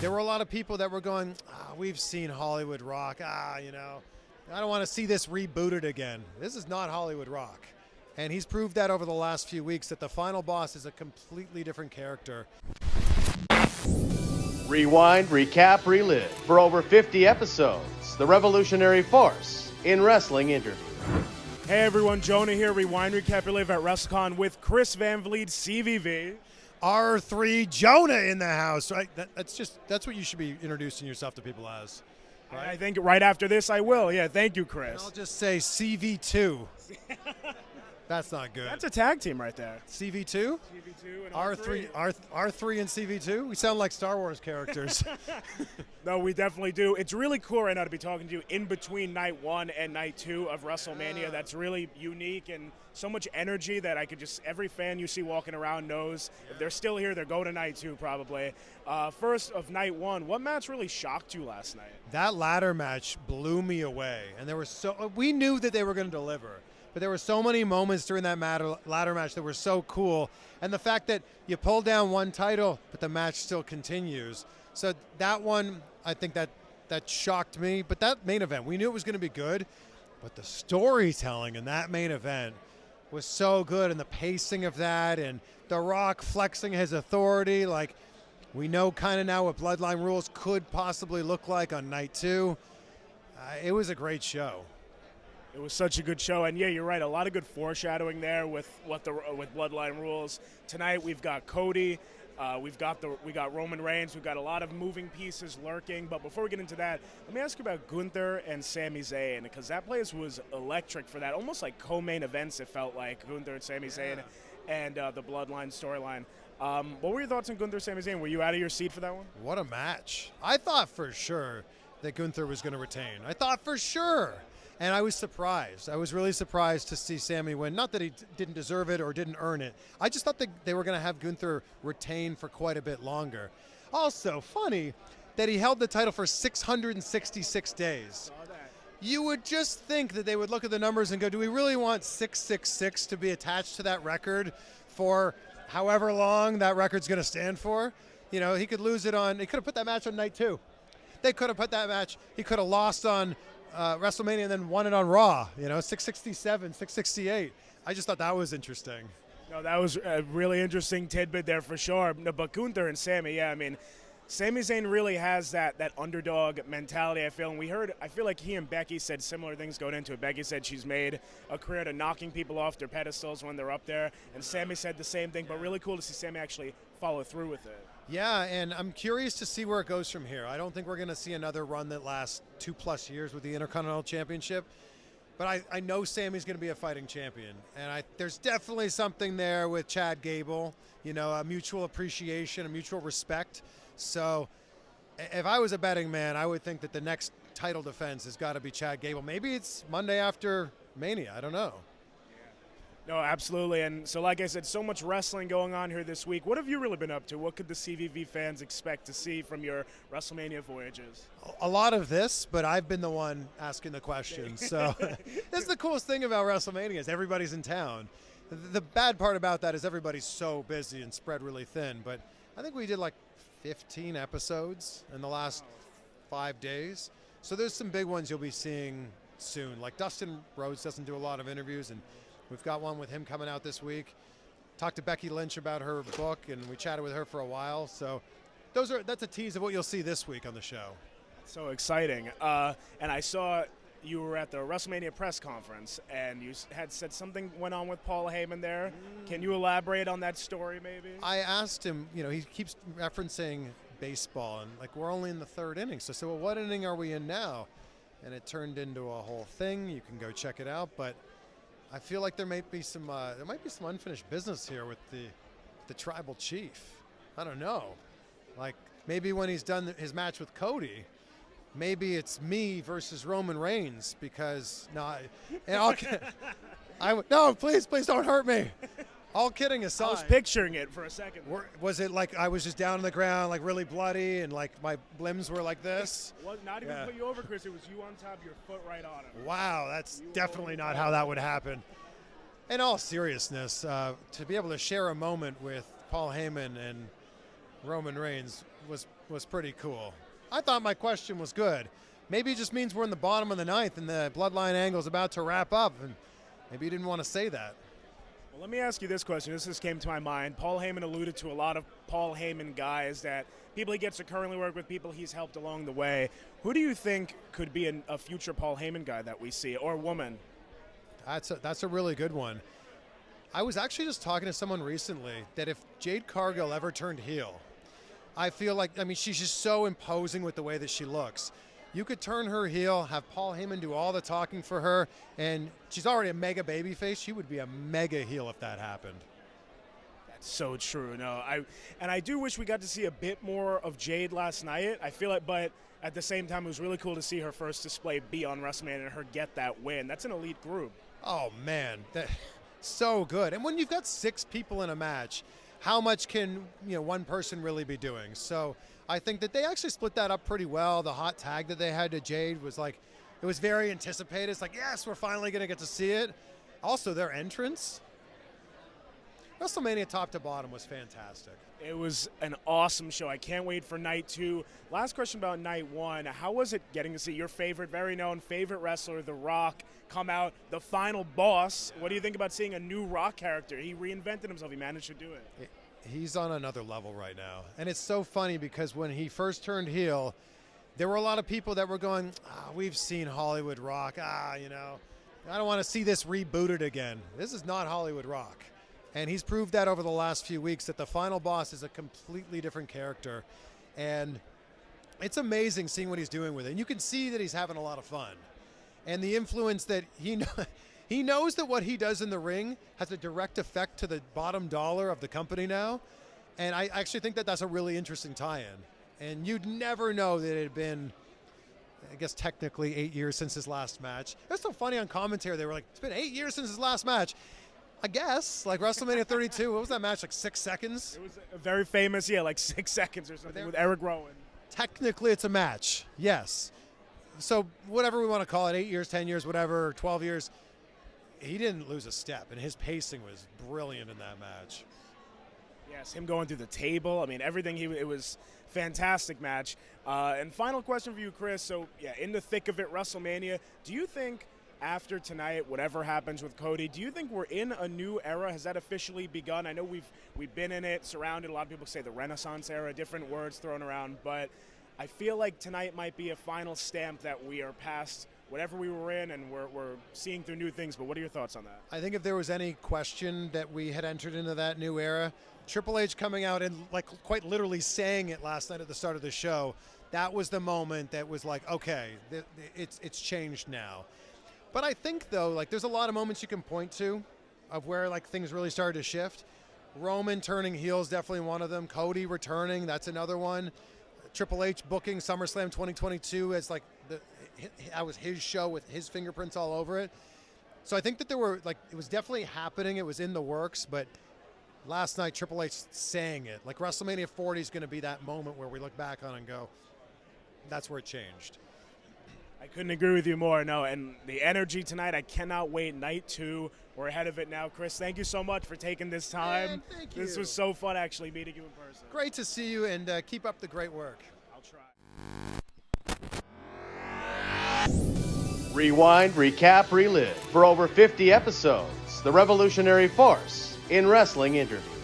There were a lot of people that were going, we've seen Hollywood Rock. I don't want to see this rebooted again. This is not Hollywood Rock. And he's proved that over the last few weeks that the final boss is a completely different character. Rewind, recap, relive. For over 50 episodes, the revolutionary force in wrestling interview. Hey everyone, Jonah here, Rewind Recap Relive at WrestleCon with Chris Van Vliet, CVV. R3 Jonah in the house, right? That's what you should be introducing yourself to people as. Right? I think right after this I will. Yeah, thank you, Chris. And I'll just say CV2. That's not good. That's a tag team right there. CV2? CV2 and R3 and CV2? We sound like Star Wars characters. No, we definitely do. It's really cool right now to be talking to you in between night 1 and night 2 of WrestleMania. That's really unique and so much energy that every fan you see walking around knows if they're still here, they're going to night 2 probably. First of night 1, what match really shocked you last night? That ladder match blew me away. And we knew that they were going to deliver. But there were so many moments during that ladder match that were so cool. And the fact that you pull down one title, but the match still continues. So that one, I think that shocked me. But that main event, we knew it was going to be good. But the storytelling in that main event was so good. And the pacing of that and The Rock flexing his authority. Like, we know kind of now what Bloodline rules could possibly look like on night 2. It was a great show. It was such a good show, and yeah, you're right. A lot of good foreshadowing there with Bloodline rules. Tonight we've got Cody, we got Roman Reigns, we've got a lot of moving pieces lurking. But before we get into that, let me ask you about Gunther and Sami Zayn, because that place was electric for that, almost like co-main events. It felt like Gunther and Sami Zayn and the Bloodline storyline. What were your thoughts on Gunther, Sami Zayn? Were you out of your seat for that one? What a match! I thought for sure that Gunther was going to retain. I thought for sure. And I was surprised. I was really surprised to see Sami win. Not that he didn't deserve it or didn't earn it. I just thought that they were going to have Gunther retain for quite a bit longer. Also, funny that he held the title for 666 days. You would just think that they would look at the numbers and go, do we really want 666 to be attached to that record for however long that record's going to stand for? You know, he could lose it on, he could have put that match on night 2. They could have put that match, he could have lost on WrestleMania and then won it on Raw, 667, 668. I just thought that was interesting. No, that was a really interesting tidbit there for sure. No, but Gunther and Sami, yeah, I mean, Sami Zayn really has that underdog mentality, I feel. And I feel like he and Becky said similar things going into it. Becky said she's made a career to knocking people off their pedestals when they're up there. And Sami said the same thing, but really cool to see Sami actually follow through with it. Yeah, and I'm curious to see where it goes from here. I don't think we're going to see another run that lasts 2+ years with the Intercontinental Championship. But I know Sami's going to be a fighting champion. And there's definitely something there with Chad Gable, a mutual appreciation, a mutual respect. So if I was a betting man, I would think that the next title defense has got to be Chad Gable. Maybe it's Monday after Mania. I don't know. No, absolutely. And so, like I said, so much wrestling going on here this week. What have you really been up to? What could the CVV fans expect to see from your WrestleMania voyages? A lot of this, but I've been the one asking the questions. So that's the coolest thing about WrestleMania is everybody's in town. The bad part about that is everybody's so busy and spread really thin. But I think we did like 15 episodes in the last 5 days. So there's some big ones you'll be seeing soon. Like Dustin Rhodes doesn't do a lot of interviews, and we've got one with him coming out this week. Talked to Becky Lynch about her book, and we chatted with her for a while. So that's a tease of what you'll see this week on the show. So exciting. And I saw you were at the WrestleMania press conference, and you had said something went on with Paul Heyman there. Can you elaborate on that story maybe? I asked him, he keeps referencing baseball, and like we're only in the 3rd inning. So I said, well, what inning are we in now? And it turned into a whole thing. You can go check it out. But I feel like there might be some unfinished business here with the tribal chief. I don't know. Like maybe when he's done his match with Cody, maybe it's me versus Roman Reigns because no, please don't hurt me. All kidding aside. I was picturing it for a second. Was it like I was just down on the ground, like really bloody, and like my limbs were like this? Well, not even put you over, Chris. It was you on top, your foot right on him. Wow, that's definitely not how that would happen. In all seriousness, to be able to share a moment with Paul Heyman and Roman Reigns, was pretty cool. I thought my question was good. Maybe it just means we're in the bottom of the ninth and the Bloodline angle is about to wrap up, and maybe you didn't want to say that. Well, let me ask you this question. This just came to my mind. Paul Heyman alluded to a lot of Paul Heyman guys, that people he gets to currently work with, people he's helped along the way. Who do you think could be a future Paul Heyman guy that we see, or woman? That's a really good one. I was actually just talking to someone recently that if Jade Cargill ever turned heel, I feel like, I mean, she's just so imposing with the way that she looks. You could turn her heel, have Paul Heyman do all the talking for her, and she's already a mega babyface. She would be a mega heel if that happened. That's so true. No, I do wish we got to see a bit more of Jade last night. I feel like, but at the same time, it was really cool to see her first display be on Wrestlemania and her get that win. That's an elite group. Oh man, so good. And when you've got 6 people in a match, how much can one person really be doing? So I think that they actually split that up pretty well. The hot tag that they had to Jade was like, it was very anticipated. It's like, yes, we're finally going to get to see it. Also, their entrance, WrestleMania top to bottom was fantastic. It was an awesome show. I can't wait for night 2. Last question about night 1. How was it getting to see your favorite, very known favorite wrestler, The Rock, come out, the final boss? What do you think about seeing a new Rock character? He reinvented himself. He managed to do it. He's on another level right now. And it's so funny because when he first turned heel, there were a lot of people that were going, we've seen Hollywood Rock. I don't want to see this rebooted again. This is not Hollywood Rock. And he's proved that over the last few weeks that the final boss is a completely different character. And it's amazing seeing what he's doing with it. And you can see that he's having a lot of fun. And the influence that he knows that what he does in the ring has a direct effect to the bottom dollar of the company now. And I actually think that that's a really interesting tie-in. And you'd never know that it had been, I guess technically 8 years since his last match. It was so funny on commentary. They were like, it's been 8 years since his last match. I guess, like WrestleMania 32, what was that match, like 6 seconds? It was a very famous, like 6 seconds or something with Eric Rowan. Technically, it's a match, yes. So whatever we want to call it, 8 years, 10 years, whatever, 12 years, he didn't lose a step, and his pacing was brilliant in that match. Yes, him going through the table. I mean, everything. It was fantastic match. And final question for you, Chris. So, in the thick of it, WrestleMania, do you think after tonight, whatever happens with Cody, do you think we're in a new era? Has that officially begun? I know we've been in it, surrounded. A lot of people say the Renaissance era, different words thrown around, but I feel like tonight might be a final stamp that we are past whatever we were in and we're seeing through new things. But what are your thoughts on that? I think if there was any question that we had entered into that new era, Triple H coming out and like quite literally saying it last night at the start of the show, that was the moment that was like, okay, it's changed now. But I think, though, like there's a lot of moments you can point to of where like things really started to shift. Roman turning heel is definitely one of them. Cody returning, that's another one. Triple H booking SummerSlam 2022 as like that was his show with his fingerprints all over it. So I think that there were like it was definitely happening. It was in the works, but last night Triple H saying it like WrestleMania 40 is going to be that moment where we look back on and go, that's where it changed. I couldn't agree with you more. No, and the energy tonight, I cannot wait. Night 2, we're ahead of it now. Chris, thank you so much for taking this time. Man, thank you. This was so fun actually meeting you in person. Great to see you, and keep up the great work. I'll try. Rewind, recap, relive. For over 50 episodes, the revolutionary force in wrestling interviews.